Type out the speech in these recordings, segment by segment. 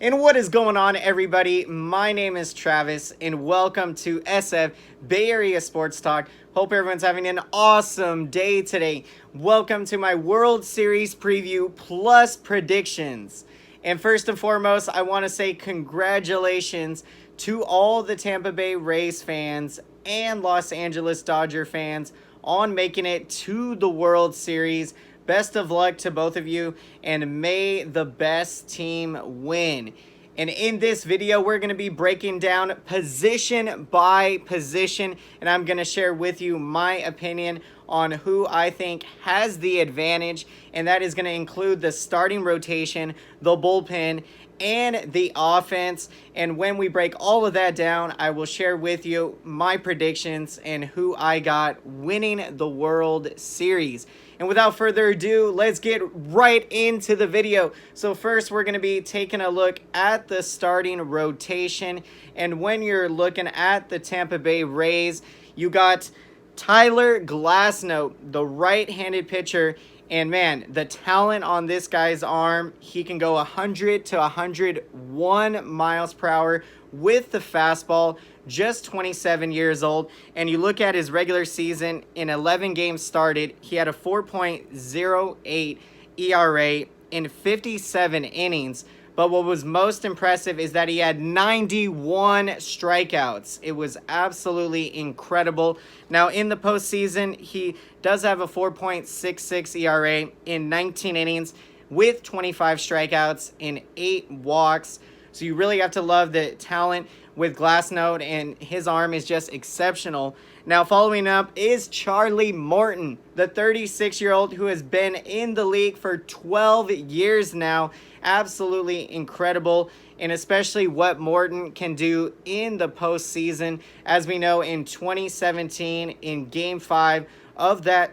And what is going on, everybody? My name is Travis, and welcome to SF Bay Area Sports Talk. Hope everyone's having an awesome day today. Welcome to my World Series preview plus predictions. And first and foremost, I want to say congratulations to all the Tampa Bay Rays fans and Los Angeles Dodger fans on making it to the World Series. Best of luck to both of you, and may the best team win. And in this video, we're going to be breaking down position by position, and I'm going to share with you my opinion on who I think has the advantage, and that is going to include the starting rotation, the bullpen, and the offense. And when we break all of that down, I will share with you my predictions and who I got winning the World Series. And without further ado, let's get right into the video. So first, we're going to be taking a look at the starting rotation. And when you're looking at the Tampa Bay Rays, you got Tyler Glasnow, the right-handed pitcher. And man, the talent on this guy's arm, he can go 100 to 101 miles per hour with the fastball, just 27 years old. And you look at his regular season, in 11 games started, he had a 4.08 ERA in 57 innings. But what was most impressive is that he had 91 strikeouts. It was absolutely incredible. Now, in the postseason, he does have a 4.66 ERA in 19 innings with 25 strikeouts and 8 walks. So you really have to love the talent with Glasnow, and his arm is just exceptional. Now, following up is Charlie Morton, the 36-year-old who has been in the league for 12 years now. Absolutely incredible, and especially what Morton can do in the postseason. As we know, in 2017, in Game 7 of that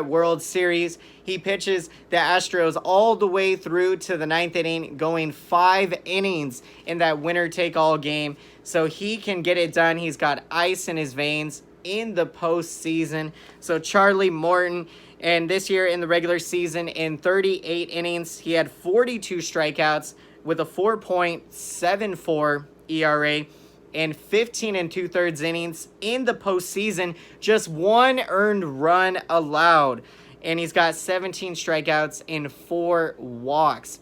World Series, he pitches the Astros all the way through to the 9th inning, going 5 innings in that winner-take-all game. So he can get it done. He's got ice in his veins in the postseason. So Charlie Morton, and this year in the regular season, in 38 innings, he had 42 strikeouts with a 4.74 ERA. And 15 2/3 innings in the postseason, just 1 earned run allowed. And he's got 17 strikeouts and 4 walks.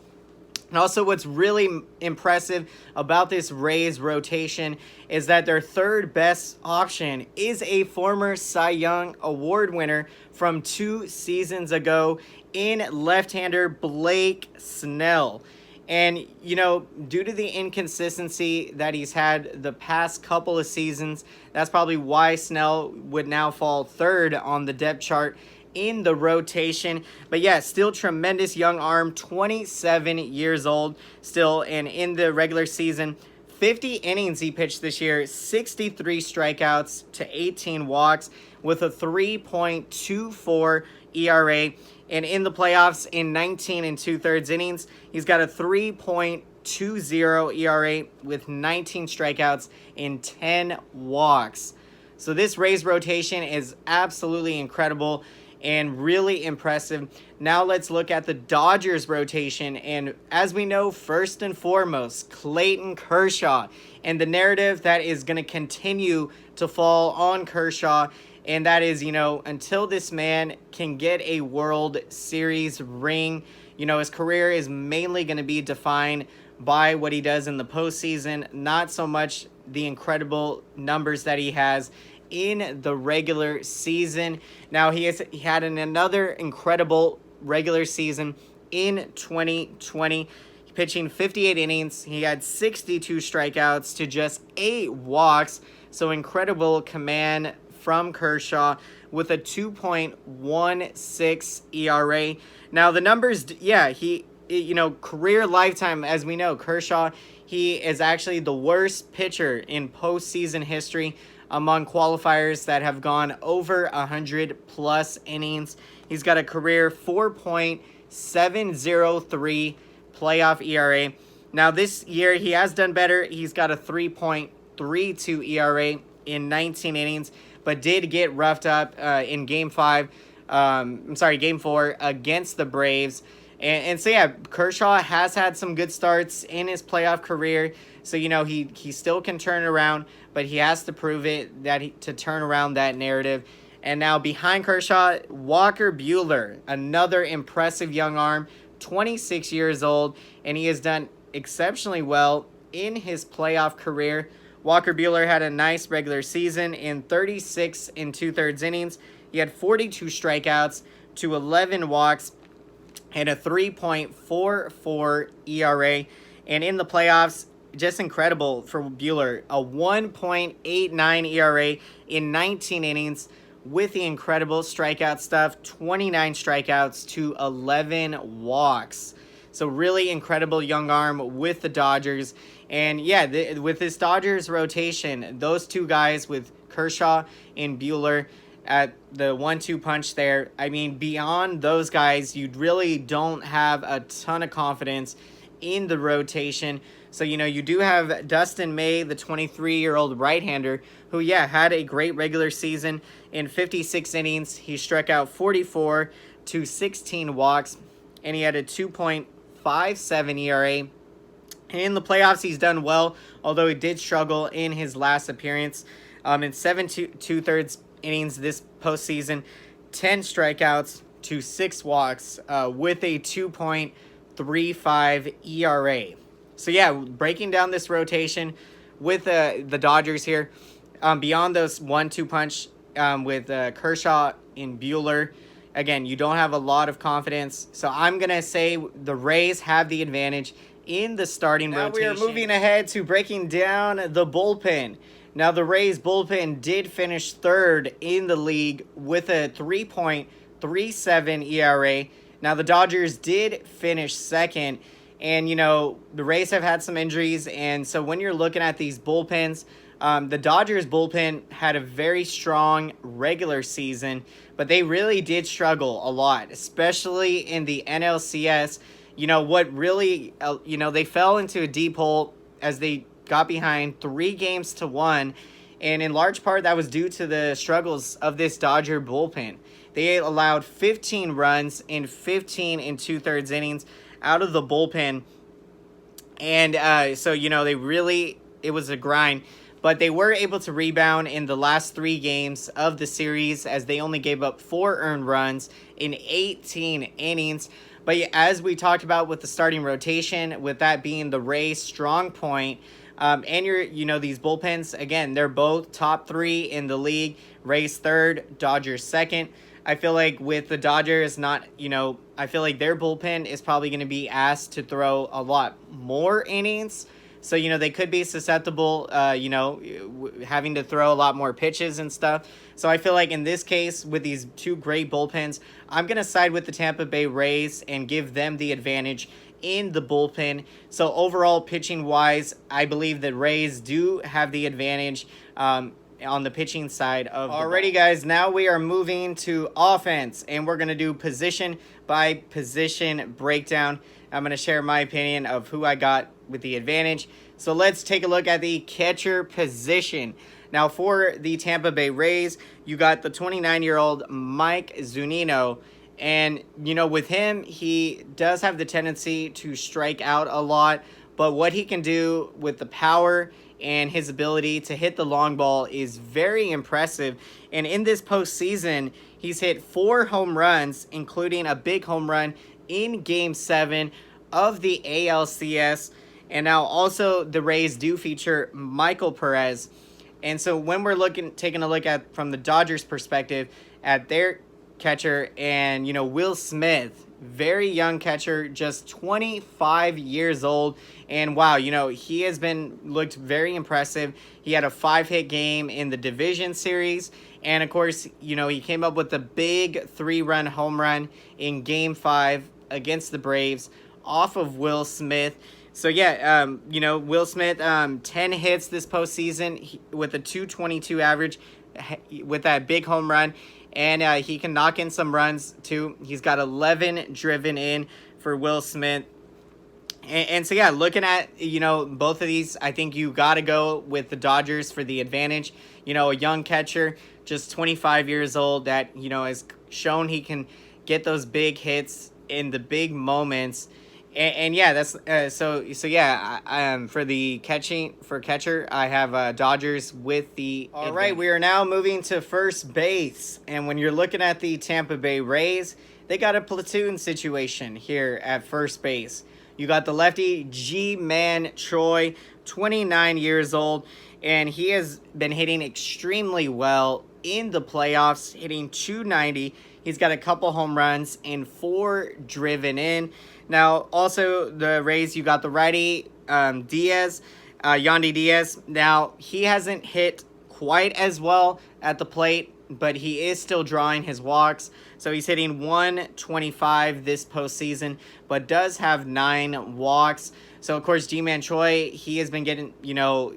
And also, what's really impressive about this Rays rotation is that their third best option is a former Cy Young Award winner from 2 seasons ago in left-hander Blake Snell. And, you know, due to the inconsistency that he's had the past couple of seasons, that's probably why Snell would now fall third on the depth chart in the rotation. But yeah, still tremendous young arm, 27 years old still. And in the regular season, 50 innings he pitched this year, 63 strikeouts to 18 walks with a 3.24 ERA. And in the playoffs, in 19 2/3 innings, he's got a 3.20 ERA with 19 strikeouts and 10 walks. So this Rays rotation is absolutely incredible and really impressive. Now let's look at the Dodgers rotation. And as we know, first and foremost, Clayton Kershaw. And the narrative that is going to continue to fall on Kershaw, and that is, you know, until this man can get a World Series ring, you know, his career is mainly going to be defined by what he does in the postseason, not so much the incredible numbers that he has in the regular season. Now, he had another incredible regular season in 2020, pitching 58 innings. He had 62 strikeouts to just 8 walks. So incredible command from Kershaw with a 2.16 ERA. Now the numbers, yeah, career lifetime, as we know, Kershaw, he is actually the worst pitcher in postseason history among qualifiers that have gone over 100 plus innings. He's got a career 4.703 playoff ERA. Now this year he has done better. He's got a 3.32 ERA in 19 innings, but did get roughed up in Game 4 against the Braves. And so, yeah, Kershaw has had some good starts in his playoff career. So, he still can turn it around, but he has to prove it to turn around that narrative. And now behind Kershaw, Walker Buehler, another impressive young arm, 26 years old, and he has done exceptionally well in his playoff career. Walker Buehler had a nice regular season in 36 and 2/3 innings. He had 42 strikeouts to 11 walks and a 3.44 ERA. And in the playoffs, just incredible for Buehler, a 1.89 ERA in 19 innings with the incredible strikeout stuff, 29 strikeouts to 11 walks. So really incredible young arm with the Dodgers. And yeah, with this Dodgers rotation, those two guys with Kershaw and Buehler at the 1-2 punch there, I mean, beyond those guys, you really don't have a ton of confidence in the rotation. So, you do have Dustin May, the 23-year-old right-hander, who, had a great regular season in 56 innings. He struck out 44 to 16 walks, and he had a 2.57 ERA. And in the playoffs, he's done well, although he did struggle in his last appearance. In 7 2/3 innings this postseason, 10 strikeouts to 6 walks with a 2.35 ERA. So, breaking down this rotation with the Dodgers here, beyond those 1-2 punch with Kershaw and Buehler, again, you don't have a lot of confidence. So I'm going to say the Rays have the advantage in the starting rotation. Now we are moving ahead to breaking down the bullpen. Now, the Rays bullpen did finish third in the league with a 3.37 ERA. Now, the Dodgers did finish second. And, the Rays have had some injuries. And so when you're looking at these bullpens, the Dodgers bullpen had a very strong regular season, but they really did struggle a lot, especially in the NLCS. What really, they fell into a deep hole as they got behind 3-1, and in large part that was due to the struggles of this Dodger bullpen. They allowed 15 runs in 15 and 2/3 innings out of the bullpen, and so it was a grind, but they were able to rebound in the last 3 games of the series as they only gave up 4 earned runs in 18 innings. But as we talked about with the starting rotation, with that being the Rays' strong point, and these bullpens, again, they're both top 3 in the league. Rays third, Dodgers second. I feel like with the Dodgers, I feel like their bullpen is probably going to be asked to throw a lot more innings. So, they could be susceptible, having to throw a lot more pitches and stuff. So I feel like in this case, with these two great bullpens, I'm going to side with the Tampa Bay Rays and give them the advantage in the bullpen. So overall, pitching-wise, I believe the Rays do have the advantage on the pitching side of the Alrighty, guys, now we are moving to offense, and we're going to do position-by-position breakdown. I'm going to share my opinion of who I got with the advantage. So let's take a look at the catcher position. Now, for the Tampa Bay Rays, you got the 29-year-old Mike Zunino. And, with him, he does have the tendency to strike out a lot. But what he can do with the power and his ability to hit the long ball is very impressive. And in this postseason, he's hit 4 home runs, including a big home run in Game 7 of the ALCS. And now also the Rays do feature Michael Perez. And so when we're taking a look at, from the Dodgers perspective, at their catcher and, Will Smith, very young catcher, just 25 years old. And wow, he has looked very impressive. He had a 5-hit game in the division series. And of course, he came up with a big 3-run home run in Game 5 against the Braves off of Will Smith. So Will Smith, 10 hits this postseason with a 222 average with that big home run. And he can knock in some runs too. He's got 11 driven in for Will Smith. And so, looking at, both of these, I think you got to go with the Dodgers for the advantage. A young catcher, just 25 years old, that, has shown he can get those big hits in the big moments. And yeah, that's so yeah. For the catcher, I have Dodgers with the. All right, we are now moving to first base, and when you're looking at the Tampa Bay Rays, they got a platoon situation here at first base. You got the lefty G-Man Troy, 29 years old, and he has been hitting extremely well in the playoffs, hitting 290. He's got a couple home runs and 4 driven in. Now, also, the Rays, you got the righty Diaz, Yandy Diaz. Now, he hasn't hit quite as well at the plate, but he is still drawing his walks. So he's hitting 125 this postseason, but does have 9 walks. So, of course, G-Man Choi, he has been getting,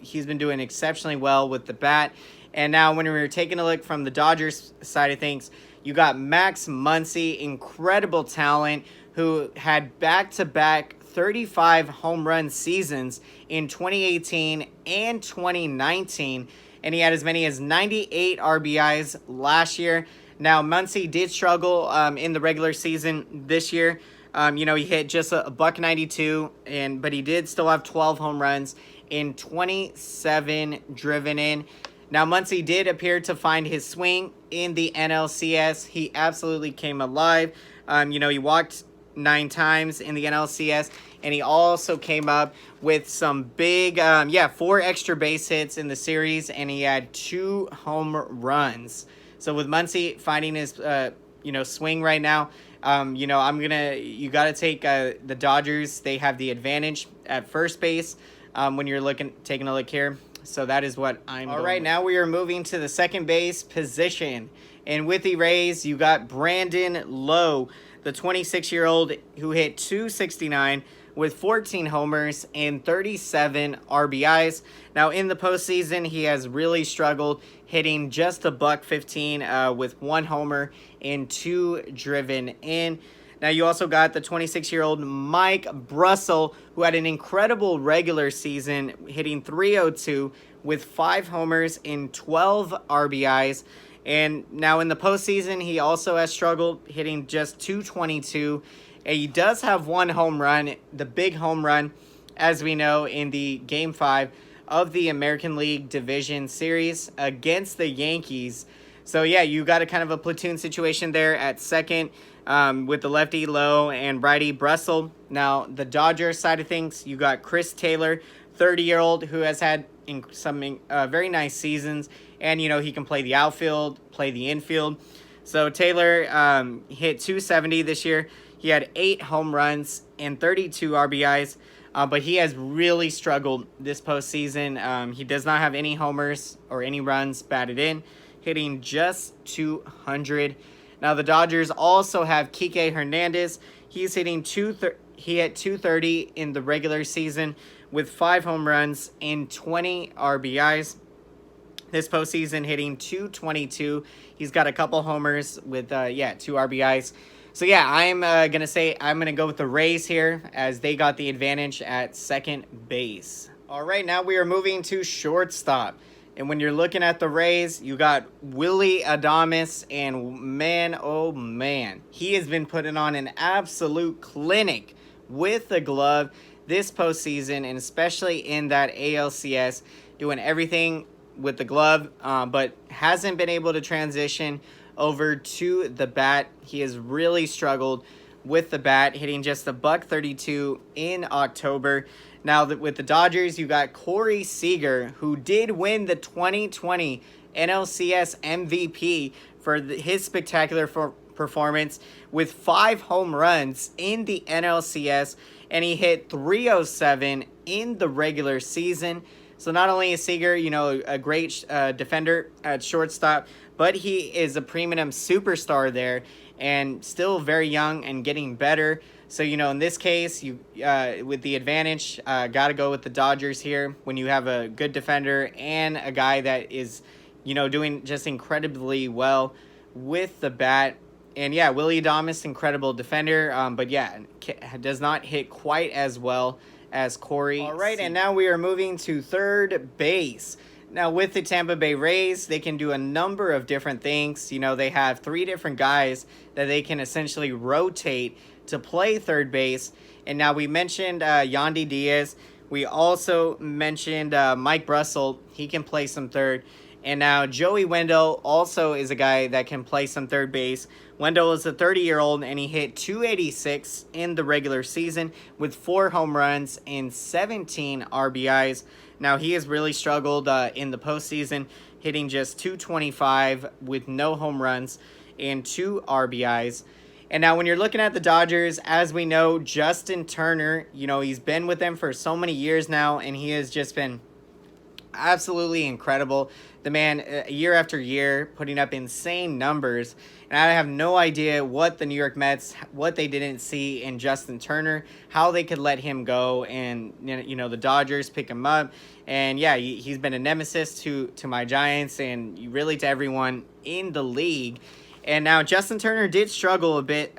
he's been doing exceptionally well with the bat. And now when we were taking a look from the Dodgers side of things, you got Max Muncy, incredible talent, who had back-to-back 35 home run seasons in 2018 and 2019, and he had as many as 98 RBIs last year. Now, Muncy did struggle in the regular season this year. He hit just a $192, but he did still have 12 home runs in 27 driven in. Now, Muncy did appear to find his swing in the NLCS. He absolutely came alive. He walked 9 times in the NLCS, and he also came up with some big, 4 extra base hits in the series, and he had 2 home runs. So with Muncy finding his, swing right now, you got to take the Dodgers. They have the advantage at first base when you're taking a look here. So that is what I'm All right, now we are moving to the second base position. And with the Rays, you got Brandon Lowe, the 26-year-old who hit 269 with 14 homers and 37 RBIs. Now, in the postseason, he has really struggled, hitting just a $115 with 1 homer and 2 driven in. Now, you also got the 26-year-old Mike Brussel, who had an incredible regular season, hitting 302 with 5 homers and 12 RBIs. And now in the postseason, he also has struggled, hitting just 222. And he does have 1 home run, the big home run, as we know, in the Game 5 of the American League Division Series against the Yankees. So, yeah, you got a kind of a platoon situation there at second with the lefty Lowe and righty Brussel. Now, the Dodgers side of things, you got Chris Taylor, 30-year-old, who has had some very nice seasons. And, he can play the outfield, play the infield. So, Taylor hit 270 this year. He had 8 home runs and 32 RBIs. But he has really struggled this postseason. He does not have any homers or any runs batted in, hitting just 200. Now, the Dodgers also have Kike Hernandez. He's hitting he hit 230 in the regular season with 5 home runs and 20 RBIs. This postseason, hitting 222. He's got a couple homers with 2 RBIs. So, yeah, I'm going to go with the Rays here as they got the advantage at second base. All right, now we are moving to shortstop. And when you're looking at the Rays, you got Willy Adames, and man, oh man, he has been putting on an absolute clinic with the glove this postseason, and especially in that ALCS, doing everything with the glove, but hasn't been able to transition over to the bat. He has really struggled with the bat, hitting just a $132 in October. Now, with the Dodgers, you got Corey Seager, who did win the 2020 NLCS MVP for his spectacular performance with 5 home runs in the NLCS, and he hit 307 in the regular season. So not only is Seager, a great defender at shortstop, but he is a premium superstar there and still very young and getting better. So, in this case, you with the advantage, got to go with the Dodgers here when you have a good defender and a guy that is, doing just incredibly well with the bat. And, yeah, Willy Adames, incredible defender, but, yeah, does not hit quite as well as Corey. All right, and now we are moving to third base. Now, with the Tampa Bay Rays, they can do a number of different things. They have 3 different guys that they can essentially rotate to play third base. And now we mentioned Yandy Diaz. We also mentioned Mike Brussel. He can play some third. And now Joey Wendell also is a guy that can play some third base. Wendell is a 30-year-old, and he hit 286 in the regular season with 4 home runs and 17 RBIs. Now, he has really struggled in the postseason, hitting just 225 with no home runs and 2 RBIs. And now when you're looking at the Dodgers, as we know, Justin Turner, he's been with them for so many years now, and he has just been absolutely incredible. The man, year after year, putting up insane numbers. And I have no idea what the New York Mets, what they didn't see in Justin Turner, how they could let him go, and the Dodgers pick him up. And yeah, he's been a nemesis to my Giants and really to everyone in the league. And now Justin Turner did struggle a bit.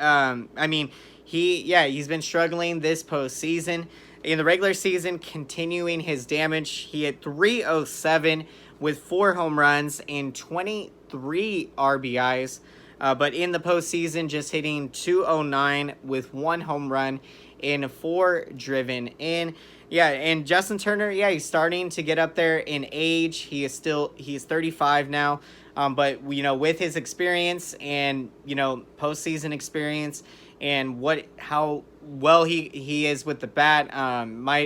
He's been struggling this postseason. In the regular season, continuing his damage, he hit 307 with 4 home runs and 23 RBIs. But in the postseason, just hitting 209 with 1 home run and 4 driven in. Yeah, and Justin Turner, he's starting to get up there in age. He's 35 now. But with his experience and postseason experience and how well he is with the bat,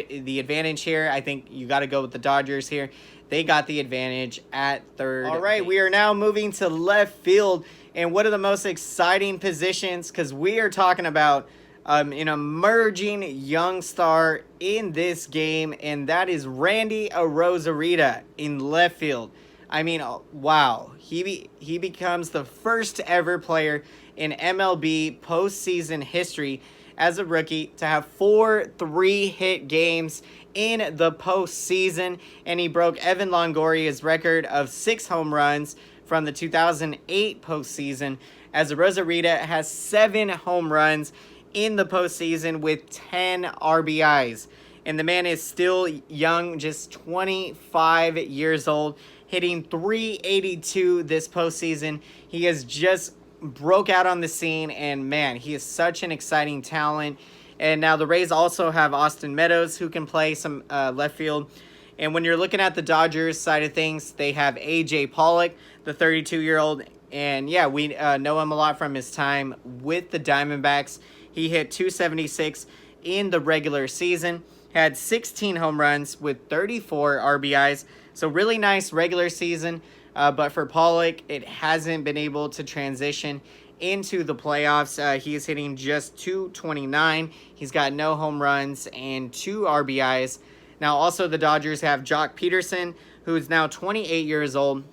the advantage here, I think you got to go with the Dodgers here. They got the advantage at third. All right, we are now moving to left field, and one of the most exciting positions, because we are talking about an emerging young star in this game, and that is Randy Arozarena in left field. I mean, wow. He becomes the first ever player in MLB postseason history as a rookie to have 4 3-hit games in the postseason, and he broke Evan Longoria's record of 6 home runs from the 2008 postseason, as Arozarena has 7 home runs in the postseason with 10 RBIs. And the man is still young, just 25 years old, hitting 382 this postseason. He has just broke out on the scene, and man, he is such an exciting talent. And now the Rays also have Austin Meadows, who can play some left field. And when you're looking at the Dodgers side of things, they have A.J. Pollock, the 32-year-old. And yeah, we know him a lot from his time with the Diamondbacks. He hit 276 in the regular season, had 16 home runs with 34 RBIs. So really nice regular season. But for Pollock, it hasn't been able to transition into the playoffs. He is hitting just 229. He's got no home runs and 2 RBIs. Now, also the Dodgers have Jock Peterson, who is now 28 years old.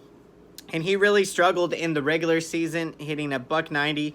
And he really struggled in the regular season, hitting a .190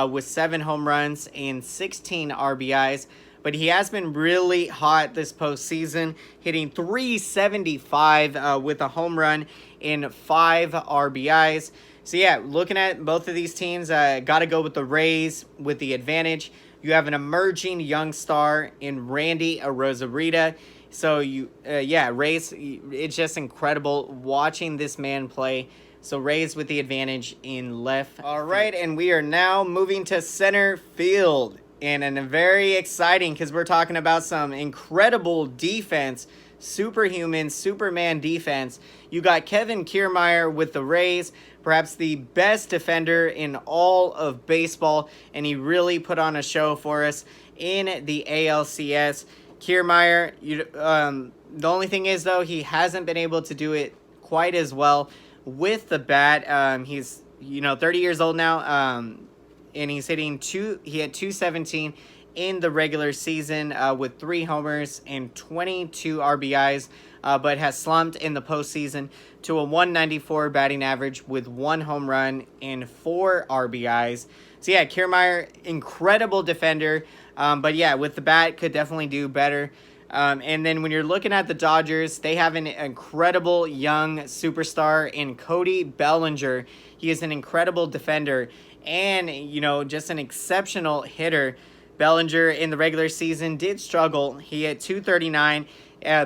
with 7 home runs and 16 RBIs. But he has been really hot this postseason, hitting .375 with a home run and 5 RBIs. So yeah, looking at both of these teams, got to go with the Rays with the advantage. You have an emerging young star in Randy Arozarena. So Rays, it's just incredible watching this man play. So Rays with the advantage in left. All right, and we are now moving to center field. And very exciting, because we're talking about some incredible defense, superhuman, Superman defense. You got Kevin Kiermaier with the Rays, perhaps the best defender in all of baseball, and he really put on a show for us in the ALCS. Kiermaier, the only thing is, though, he hasn't been able to do it quite as well with the bat. He's 30 years old now, and he's hitting he had 217 in the regular season with 3 homers and 22 RBIs, but has slumped in the postseason to a 194 batting average with 1 home run and 4 RBIs. So yeah, Kiermaier, incredible defender, but yeah, with the bat, could definitely do better. And then when you're looking at the Dodgers, they have an incredible young superstar in Cody Bellinger. He is an incredible defender and, just an exceptional hitter. Bellinger in the regular season did struggle. He had 239.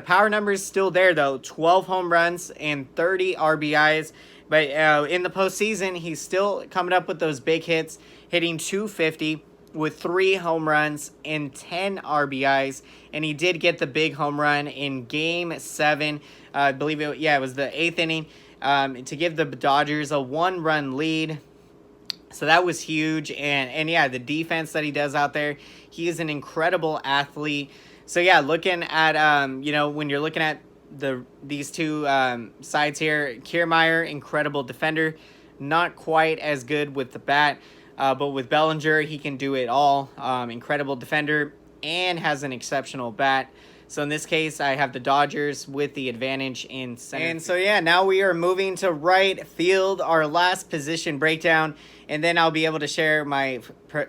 Power numbers still there, though. 12 home runs and 30 RBIs. But in the postseason, he's still coming up with those big hits, hitting 250 with 3 home runs and 10 RBIs, and he did get the big home run in Game 7. I believe it was the 8th inning, to give the Dodgers a 1-run lead. So that was huge, and yeah, the defense that he does out there, he is an incredible athlete. So yeah, looking at when you're looking at these two sides here, Kiermaier, incredible defender, not quite as good with the bat. But with Bellinger, he can do it all. Incredible defender and has an exceptional bat. So in this case, I have the Dodgers with the advantage in center. And so yeah, now we are moving to right field, our last position breakdown. And then I'll be able to share my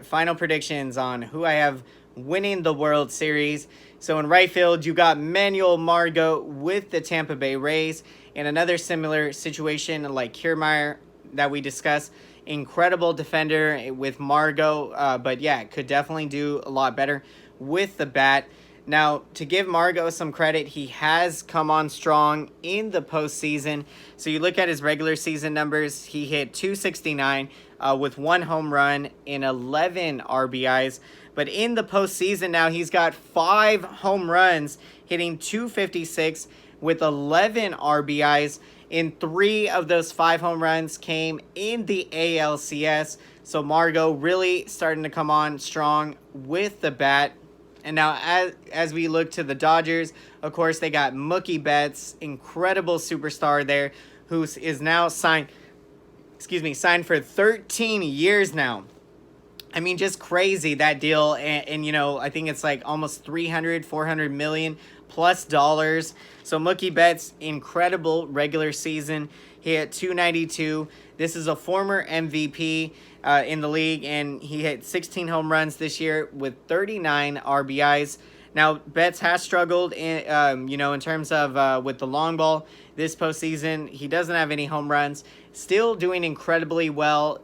final predictions on who I have winning the World Series. So in right field, you got Manuel Margot with the Tampa Bay Rays. And another similar situation like Kiermaier that we discussed. Incredible defender with Margot, but yeah, could definitely do a lot better with the bat. Now, to give Margot some credit, he has come on strong in the postseason. So you look at his regular season numbers, he hit .269 with 1 home run and 11 RBIs. But in the postseason now, he's got 5 home runs, hitting .256 with 11 RBIs. In 3 of those 5 home runs came in the ALCS. So Margot really starting to come on strong with the bat. And now as we look to the Dodgers, of course, they got Mookie Betts, incredible superstar there, who is now signed for 13 years now. I mean, just crazy, that deal. And I think it's like almost 400 million plus dollars. So Mookie Betts, incredible regular season. He hit .292. This is a former MVP in the league, and he hit 16 home runs this year with 39 RBIs. Now, Betts has struggled in terms of with the long ball this postseason. He doesn't have any home runs. Still doing incredibly well,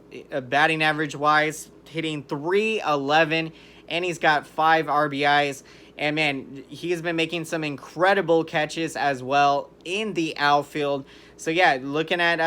batting average wise, hitting .311, and he's got 5 RBIs. And man, he's been making some incredible catches as well in the outfield. So yeah, looking at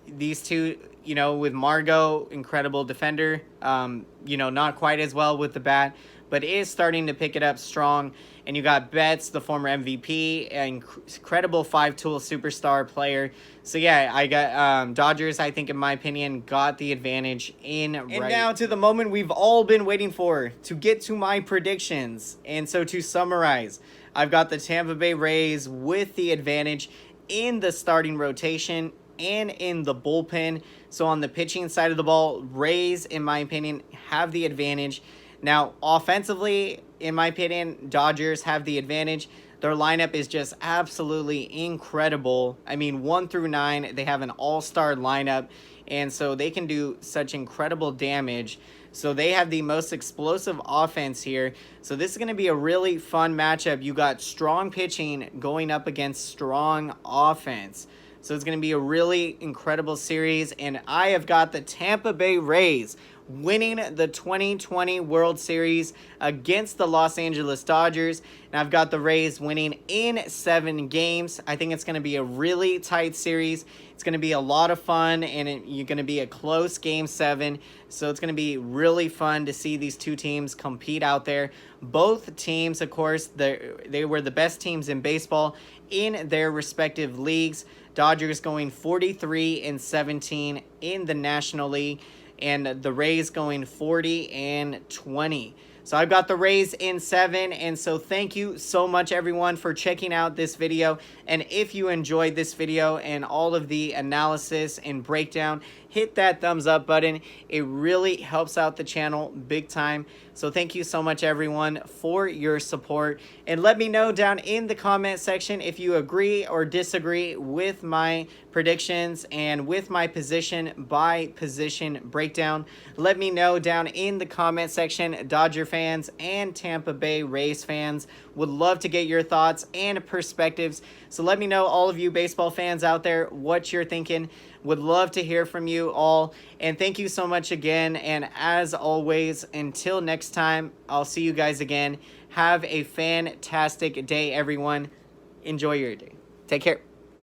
these two, with Margot, incredible defender, not quite as well with the bat, but is starting to pick it up strong. And you got Betts, the former MVP, an incredible 5-tool superstar player. So yeah, I got Dodgers, I think, in my opinion, got the advantage in right. And now to the moment we've all been waiting for, to get to my predictions. And so to summarize, I've got the Tampa Bay Rays with the advantage in the starting rotation and in the bullpen. So on the pitching side of the ball, Rays, in my opinion, have the advantage. Now, offensively, in my opinion, Dodgers have the advantage. Their lineup is just absolutely incredible. I mean, 1 through 9, they have an all-star lineup, and so they can do such incredible damage. So they have the most explosive offense here. So this is going to be a really fun matchup. You got strong pitching going up against strong offense. So it's going to be a really incredible series, and I have got the Tampa Bay Rays winning the 2020 World Series against the Los Angeles Dodgers. And I've got the Rays winning in 7 games. I think it's going to be a really tight series. It's going to be a lot of fun, and you're going to be a close Game 7. So it's going to be really fun to see these two teams compete out there. Both teams, of course, they were the best teams in baseball in their respective leagues. Dodgers going 43-17 in the National League, and the Rays going 40-20. So I've got the Rays in 7, and so thank you so much, everyone, for checking out this video. And if you enjoyed this video and all of the analysis and breakdown, hit that thumbs up button. It really helps out the channel big time. So thank you so much, everyone, for your support. And let me know down in the comment section if you agree or disagree with my predictions and with my position by position breakdown. Let me know down in the comment section. Dodger fans and Tampa Bay Rays fans would love to get your thoughts and perspectives. So let me know, all of you baseball fans out there, what you're thinking. Would love to hear from you all. And thank you so much again. And as always, until next time, I'll see you guys again. Have a fantastic day, everyone. Enjoy your day. Take care.